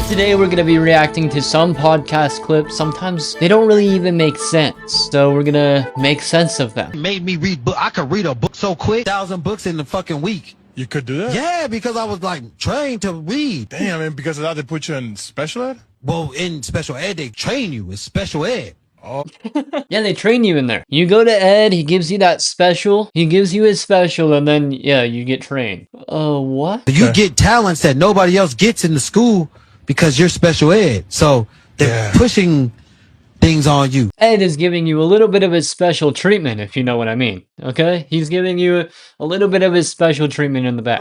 Today we're gonna be reacting to some podcast clips. Sometimes they don't really even make sense, so we're gonna make sense of them. Made me read book. I could read a book so quick, 1,000 books in the fucking week. You could do that? Yeah, because I was like trained to read. Damn, and because of that they put you in special ed? Well, in special ed, they train you. It's special ed. Oh. Yeah, they train you in there. You go to Ed, he gives you that special. He gives you his special, and then, yeah, you get trained. What? You get talents that nobody else gets in the school because you're special ed. So they're pushing things on you. Ed is giving you a little bit of his special treatment, if you know what I mean. Okay? He's giving you a little bit of his special treatment in the back.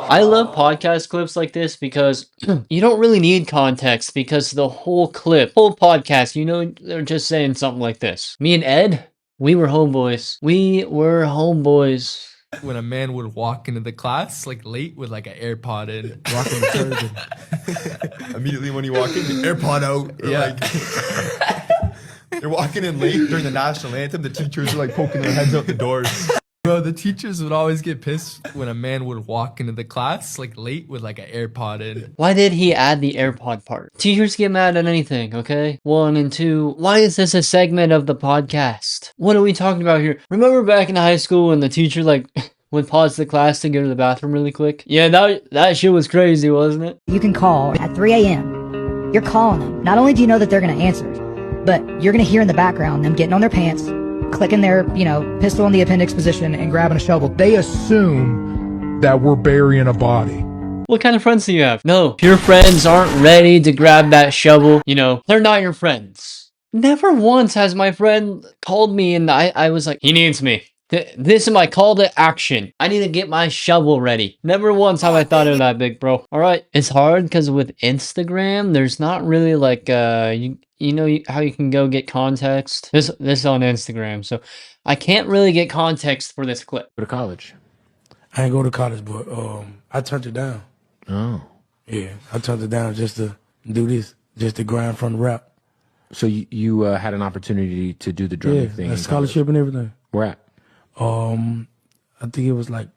I love podcast clips like this because you don't really need context because the whole clip, whole podcast, you know, they're just saying something like this. Me and Ed, we were homeboys. We were homeboys. When a man would walk into the class, like late with like an AirPod in, walking the turd. Immediately when you walk in, the AirPod out. Yeah. Like, you're walking in late during the national anthem, the teachers are like poking their heads out the doors. Bro, the teachers would always get pissed when a man would walk into the class, like late with like an AirPod in. Why did he add the AirPod part? Teachers get mad at anything, okay? 1 and 2, why is this a segment of the podcast? What are we talking about here? Remember back in high school when the teacher like would pause the class to go to the bathroom really quick? Yeah, that shit was crazy, wasn't it? You can call at 3 a.m. You're calling them. Not only do you know that they're going to answer, but you're going to hear in the background them getting on their pants, clicking their, pistol in the appendix position and grabbing a shovel. They assume that we're burying a body. What kind of friends do you have? No, if your friends aren't ready to grab that shovel, they're not your friends. Never once has my friend called me and I was like, he needs me. This is my call to action. I need to get my shovel ready. Never once have I thought of that, big bro. All right, it's hard because with Instagram, there's not really like you know how you can go get context. This is on Instagram, so I can't really get context for this clip. Go to college. I ain't go to college, but I turned it down. Oh, yeah, I turned it down just to do this, just to grind from the rap. So you had an opportunity to do the drumming thing, a scholarship and everything. Where at? I think it was like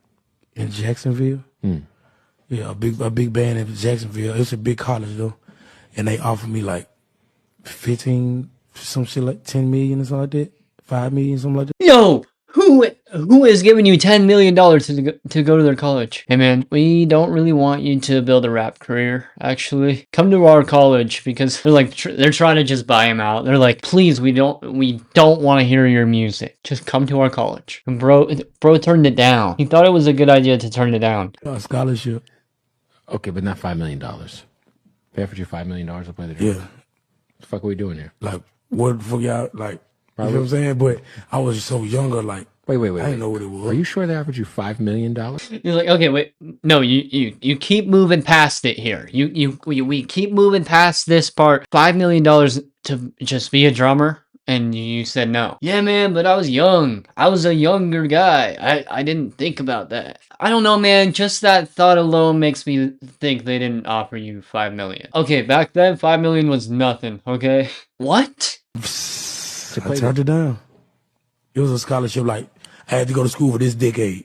in Jacksonville. Yeah, a big band in Jacksonville. It's a big college though, and they offered me like 15, some shit like 10 million or something like that, 5 million, something like that. Yo, who is giving you $10 million to go to their college? Hey man, we don't really want you to build a rap career, actually. Come to our college because they're like, they're trying to just buy him out. They're like, please, we don't want to hear your music. Just come to our college. And bro turned it down. He thought it was a good idea to turn it down. A scholarship. Okay, but not $5 million. They offered you $5 million to play the drum. Yeah. What the fuck are we doing here? Like, what the fuck y'all, like, you know what I'm saying? But I was so younger, like, Wait. I didn't know what it was. Are you sure they offered you $5 million? He's like, okay, wait, no, you keep moving past it here. We keep moving past this part. $5 million to just be a drummer, and you said no. Yeah, man, but I was young. I was a younger guy. I didn't think about that. I don't know, man. Just that thought alone makes me think they didn't offer you $5 million. Okay, back then, $5 million was nothing. Okay, what? I turned it down. It was a scholarship. Like, I had to go to school for this decade.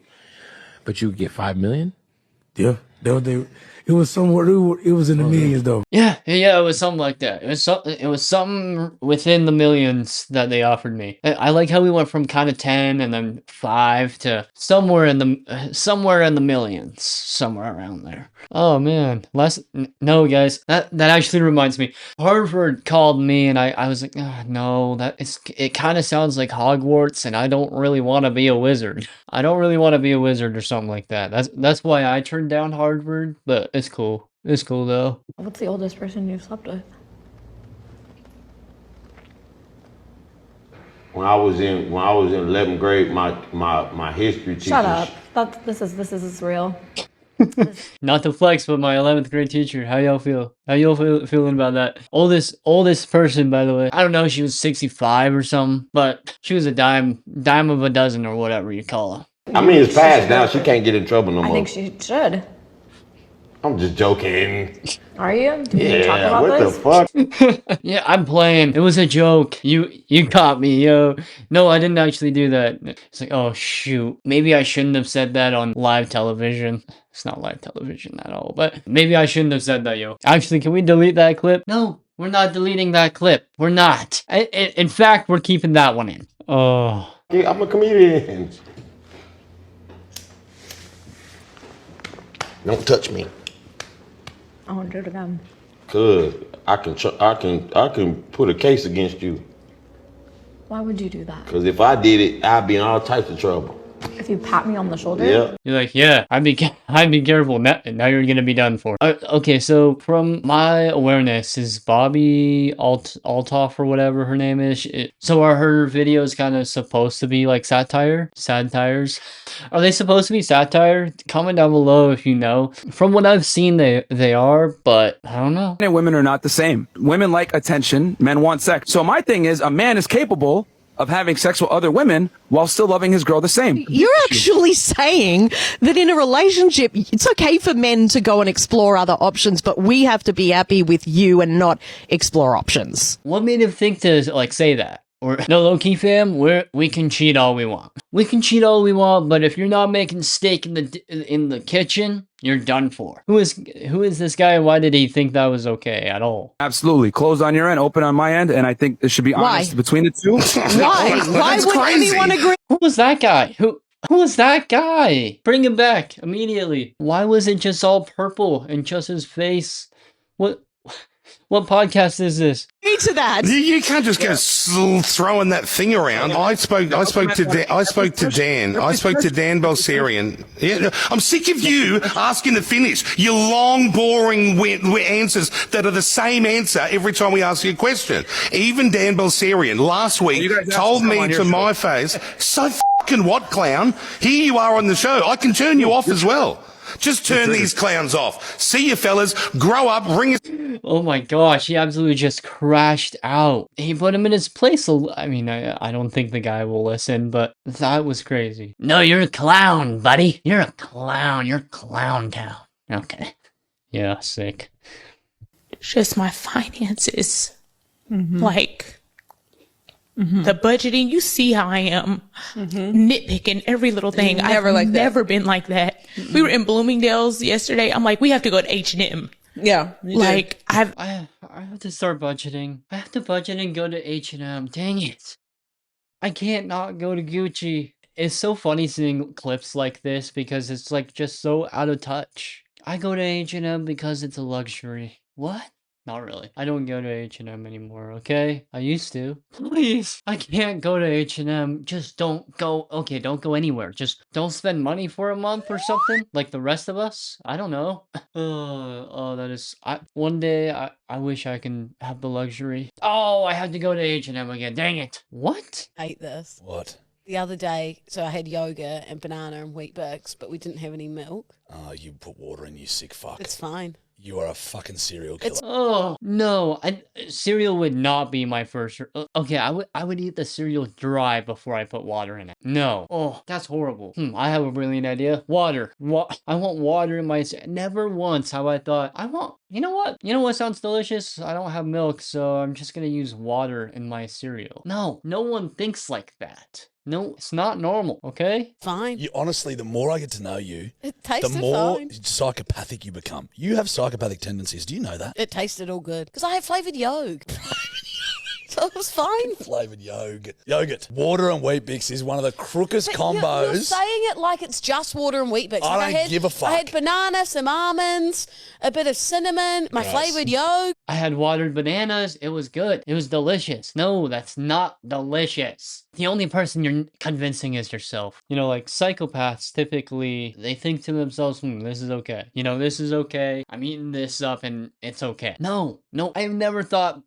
But you get $5 million? Yeah, it was somewhere. It was in the millions though. Yeah, it was something like that. It was something within the millions that they offered me. I like how we went from kind of 10 and then 5 to somewhere in the millions, somewhere around there. Oh man, no guys, that actually reminds me. Harvard called me and I was like, no, it kind of sounds like Hogwarts, and I don't really want to be a wizard. I don't really want to be a wizard or something like that. That's why I turned down Harvard, but it's cool. It's cool though. What's the oldest person you've slept with? When I was in 11th grade, my history teacher. Shut up. This is real. Not to flex, but my 11th grade teacher. How y'all feel? How y'all feeling about that? Oldest person, by the way. I don't know. She was 65 or something, but she was a dime of a dozen or whatever you call her. I mean, it's past now. She can't get in trouble no more. I think she should. I'm just joking. Are you? Did you talk Yeah, about what this? the fuck? Yeah, I'm playing. It was a joke. You caught me, yo. No, I didn't actually do that. It's like, oh shoot. Maybe I shouldn't have said that on live television. It's not live television at all. But maybe I shouldn't have said that, yo. Actually, can we delete that clip? No, we're not deleting that clip. We're not. In fact, we're keeping that one in. Oh. Yeah, I'm a comedian. Don't touch me. I want to do it again. Cause I can put a case against you. Why would you do that? Cause if I did it, I'd be in all types of trouble. If you pat me on the shoulder? Yeah. You're like, yeah, I'd be careful. Now you're gonna be done for. Okay, so from my awareness, is Bobby Althoff or whatever her name is. So are her videos kind of supposed to be like satires? Are they supposed to be satire? Comment down below if you know. From what I've seen, they are, but I don't know. And women are not the same. Women like attention. Men want sex. So my thing is, a man is capable of having sex with other women while still loving his girl the same. You're actually saying that in a relationship, it's okay for men to go and explore other options, but we have to be happy with you and not explore options. What made him think to like say that? Or no, low-key fam, we can cheat all we want. We can cheat all we want, but if you're not making steak in the kitchen, you're done for. Who is this guy and why did he think that was okay at all? Absolutely. Closed on your end, open on my end, and I think it should be honest between the two. Why? Why would anyone agree? Who was that guy? Who was that guy? Bring him back immediately. Why was it just all purple and just his face? What podcast is this? To that. You can't just go throwing that thing around. I spoke to Dan Balserian. Yeah, I'm sick of you asking to finish your long, boring answers that are the same answer every time we ask you a question. Even Dan Balserian last week told me to my face, "So fucking what, clown? Here you are on the show. I can turn you off as well. Just turn these clowns off. See you fellas, grow up, ring it." Oh my gosh, he absolutely just crashed out. He put him in his place. I mean, I don't think the guy will listen, but that was crazy. No, you're a clown, buddy. You're a clown. You're Clown Town. Okay. Yeah, sick. Just my finances. Like, the budgeting, you see how I am nitpicking every little thing. I've never been like that. We were in Bloomingdale's yesterday. I'm like, we have to go to H&M. Yeah. Like, I have to start budgeting. I have to budget and go to H&M. Dang it. I can't not go to Gucci. It's so funny seeing clips like this because it's like just so out of touch. I go to H&M because it's a luxury. What? Not really. I don't go to H&M anymore, okay? I used to. Please. I can't go to H&M. Just don't go. Okay, don't go anywhere. Just don't spend money for a month or something. Like the rest of us. I don't know. That is... One day, I wish I can have the luxury. Oh, I have to go to H&M again. Dang it. What? I hate this. What? The other day, so I had yogurt and banana and wheat bix, but we didn't have any milk. Oh, you put water in, you sick fuck. It's fine. You are a fucking serial killer. Oh no! Cereal would not be my first. Okay, I would eat the cereal dry before I put water in it. No. Oh, that's horrible. I have a brilliant idea. Water. I want water in my. Never once have I thought I want. You know what? You know what sounds delicious? I don't have milk, so I'm just gonna use water in my cereal. No, no one thinks like that. No, it's not normal, okay? Fine. You honestly, the more I get to know you, It tasted the more fine. psychopathic you become. You have psychopathic tendencies. Do you know that? It tasted all good. Because I have flavoured yogurt. So it was fine. Flavoured yogurt. Water and wheat bix is one of the crookest combos. You're saying it like it's just water and wheat bix. I don't give a fuck. I had banana, some almonds, a bit of cinnamon, my flavoured yogurt. I had watered bananas. It was good. It was delicious. No, that's not delicious. The only person you're convincing is yourself. You know, like psychopaths typically, they think to themselves, this is okay. You know, this is okay. I'm eating this up and it's okay. No, I've never thought,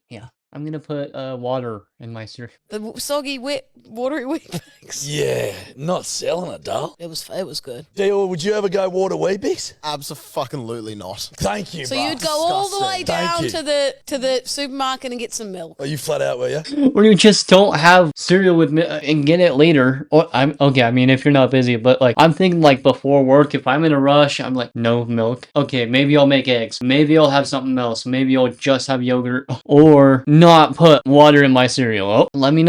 yeah. I'm gonna put water in my cereal. The soggy, wet, watery wheat bix. Yeah, not selling it, doll. It was good. Dior, would you ever go water wheat bix? Absolutely not. Thank you, So Buck. you'd go all the way down Thank to the supermarket and get some milk. Are you flat out, were you? Or you just don't have cereal with milk and get it later. Or I'm okay. I mean, if you're not busy, but like I'm thinking like before work, if I'm in a rush, I'm like no milk. Okay, maybe I'll make eggs. Maybe I'll have something else. Maybe I'll just have yogurt or not put water in my cereal. material. Oh, let me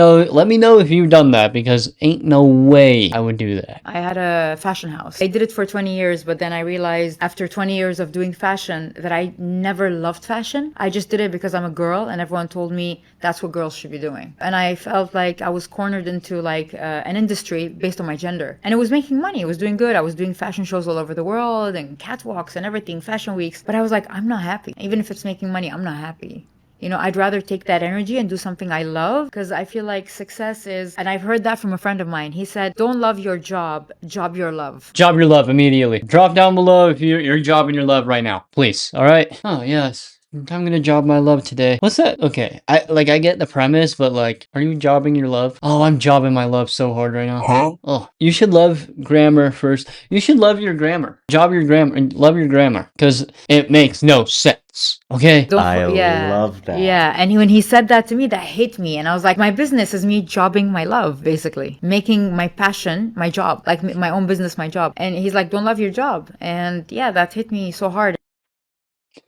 know if you've done that, because ain't no way I would do that. I had a fashion house. I did it for 20 years, but then I realized after 20 years of doing fashion that I never loved fashion. I just did it because I'm a girl and everyone told me that's what girls should be doing. And I felt like I was cornered into like an industry based on my gender. And it was making money. It was doing good. I was doing fashion shows all over the world and catwalks and everything, fashion weeks. But I was like, I'm not happy. Even if it's making money, I'm not happy. You know, I'd rather take that energy and do something I love, because I feel like success is, and I've heard that from a friend of mine. He said, don't love your job, job your love. Job your love immediately. Drop down below if you're jobbing your love right now, please. All right? Oh, yes. I'm gonna job my love today. What's that? Okay, I get the premise, but like, are you jobbing your love? Oh, I'm jobbing my love so hard right now. Huh? Oh, you should love grammar first. You should love your grammar. Job your grammar and love your grammar, because it makes no sense. Okay? Love that. Yeah, and when he said that to me, that hit me, and I was like, my business is me jobbing my love, basically, making my passion my job, like my own business my job. And he's like, don't love your job, and yeah, that hit me so hard.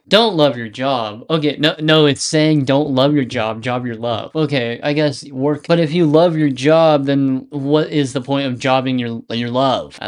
Don't love your job. Okay, no, it's saying don't love your job, job your love. Okay, I guess work. But if you love your job, then what is the point of jobbing your love?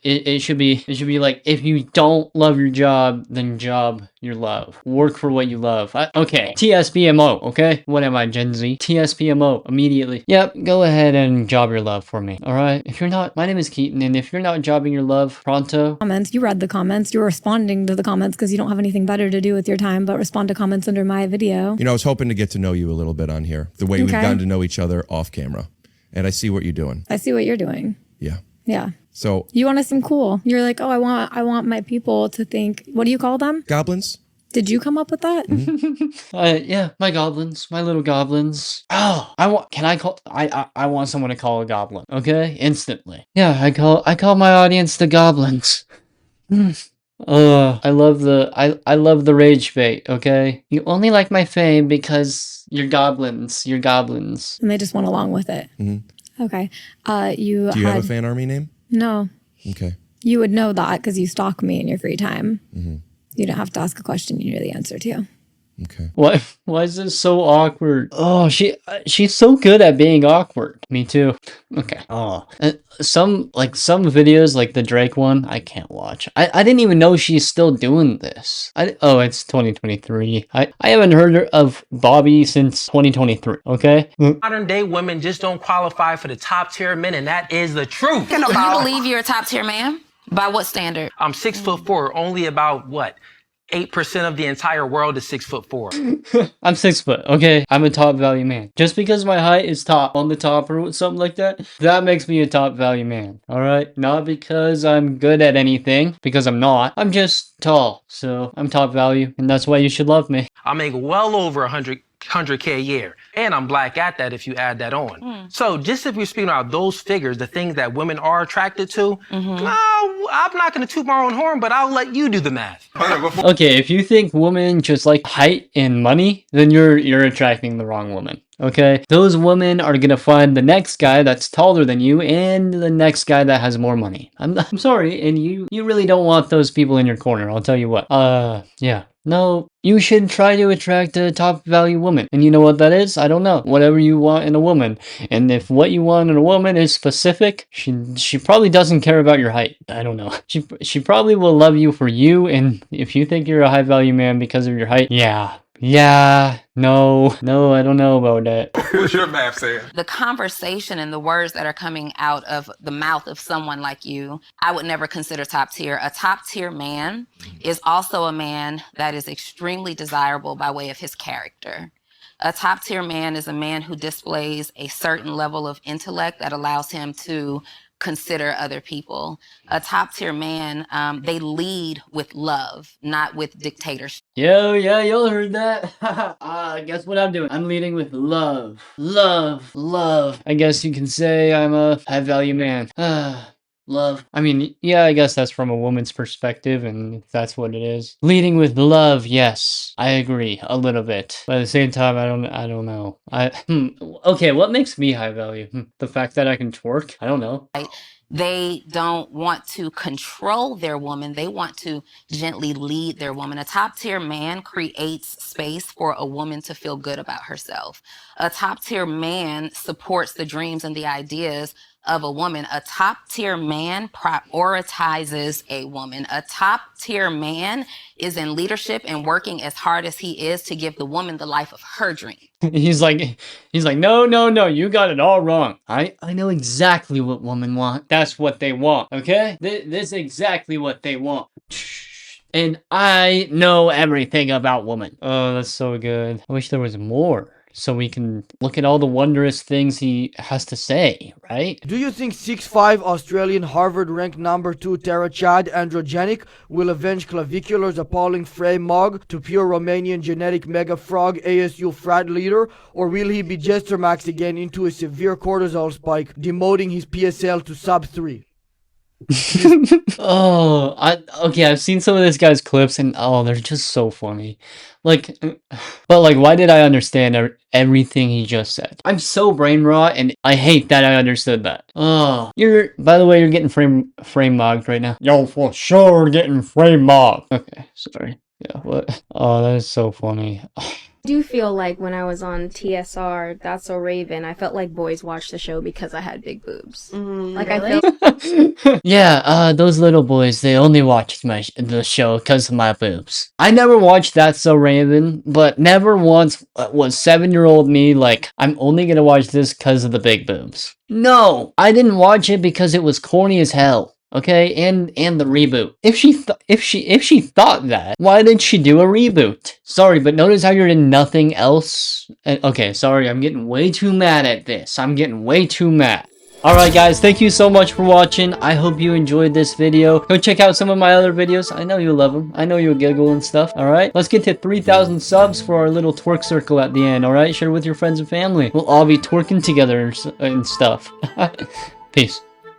It should be like, if you don't love your job, then job your love. Work for what you love. Okay, TSPMO. Okay, what am I, Gen Z? TSPMO immediately. Yep, go ahead and job your love for me. All right. If you're not, my name is Keaton, and if you're not jobbing your love pronto. Comments. You read the comments. You're responding to the comments because you don't have anything better to do with your time but respond to comments under my video. You know, I was hoping to get to know you a little bit on here, the way we've gotten to know each other off camera. And I see what you're doing. I see what you're doing. Yeah. Yeah. So you want to seem cool. You're like, oh, I want my people to think, what do you call them? Goblins. Did you come up with that? Mm-hmm. Yeah, my goblins, my little goblins. Oh, I want someone to call a goblin. Okay, instantly. Yeah, I call my audience the goblins. I love the rage bait. Okay, you only like my fame because you're goblins. You're goblins. And they just went along with it. Mm-hmm. Okay. Do you have a fan army name? No. Okay. You would know that because you stalk me in your free time. Mm-hmm. You don't have to ask a question you know the answer to. Okay. Why is this so awkward? Oh, she's so good at being awkward. Me too. Okay. Oh, some videos like the Drake one, I can't watch. I didn't even know she's still doing this. It's 2023. I haven't heard of Bobby since 2023. Okay. Modern day women just don't qualify for the top tier men, and that is the truth. You believe you're a top tier man? By what standard? I'm 6'4". Only about what? 8% of the entire world is 6'4". I'm 6 foot, okay? I'm a top value man. Just because my height is top on the top or something like that makes me a top value man, alright? Not because I'm good at anything, because I'm not. I'm just tall, so I'm top value, and that's why you should love me. I make well over 100K a year, and I'm black at that if you add that on. So just if you're speaking about those figures, the things that women are attracted to, I'm not going to toot my own horn, but I'll let you do the math. Okay, if you think women just like height and money, then you're attracting the wrong woman. Okay, those women are gonna find the next guy that's taller than you and the next guy that has more money. I'm sorry, and you really don't want those people in your corner. I'll tell you what. Yeah. No, you should try to attract a top value woman. And you know what that is? I don't know. Whatever you want in a woman. And if what you want in a woman is specific, she probably doesn't care about your height. I don't know. She probably will love you for you, and if you think you're a high value man because of your height, yeah, no, I don't know about that. What's your math saying? The conversation and the words that are coming out of the mouth of someone like you, I would never consider top tier. A top tier man is also a man that is extremely desirable by way of his character. A top tier man is a man who displays a certain level of intellect that allows him to consider other people. A top tier man, they lead with love, not with dictatorship. Yeah, y'all heard that. Guess what I'm doing? I'm leading with love. Love. I guess you can say I'm a high value man. Love. I mean, yeah, I guess that's from a woman's perspective, and that's what it is. Leading with love, yes, I agree a little bit, but at the same time, I don't know. Okay, what makes me high value? The fact that I can twerk? I don't know. They don't want to control their woman. They want to gently lead their woman. A top tier man creates space for a woman to feel good about herself. A top tier man supports the dreams and the ideas of a woman. A top tier man prioritizes a woman. A top tier man is in leadership and working as hard as he is to give the woman the life of her dream. He's like, no, you got it all wrong. I know exactly what women want. That's what they want, okay? This is exactly what they want. And I know everything about women. Oh, that's so good. I wish there was more, so we can look at all the wondrous things he has to say, right? Do you think 6'5" Australian Harvard-ranked number 2 Tara Chad androgenic will avenge Clavicular's appalling frame mog to pure Romanian genetic mega frog ASU frat leader, or will he be Jester Max again into a severe cortisol spike, demoting his PSL to sub 3? Okay, I've seen some of this guy's clips and they're just so funny. Like, but like, why did I understand everything he just said? I'm so brain rot and I hate that I understood that. By the way, you're getting frame mogged right now. Yo, for sure getting frame mogged. Okay, sorry. Yeah, what? Oh, that is so funny. I do feel like when I was on TSR, That's So Raven, I felt like boys watched the show because I had big boobs. Like, really? I feel Yeah, those little boys, they only watched the show because of my boobs. I never watched That's So Raven, but never once was 7-year-old me like, I'm only gonna watch this because of the big boobs. No, I didn't watch it because it was corny as hell. Okay, and the reboot. If she thought that, why did she do a reboot? Sorry, but notice how you're in nothing else. Okay, sorry, I'm getting way too mad at this. I'm getting way too mad. Alright guys, thank you so much for watching. I hope you enjoyed this video. Go check out some of my other videos. I know you love them. I know you'll giggle and stuff. Alright, let's get to 3,000 subs for our little twerk circle at the end. Alright, share with your friends and family. We'll all be twerking together and stuff. Peace.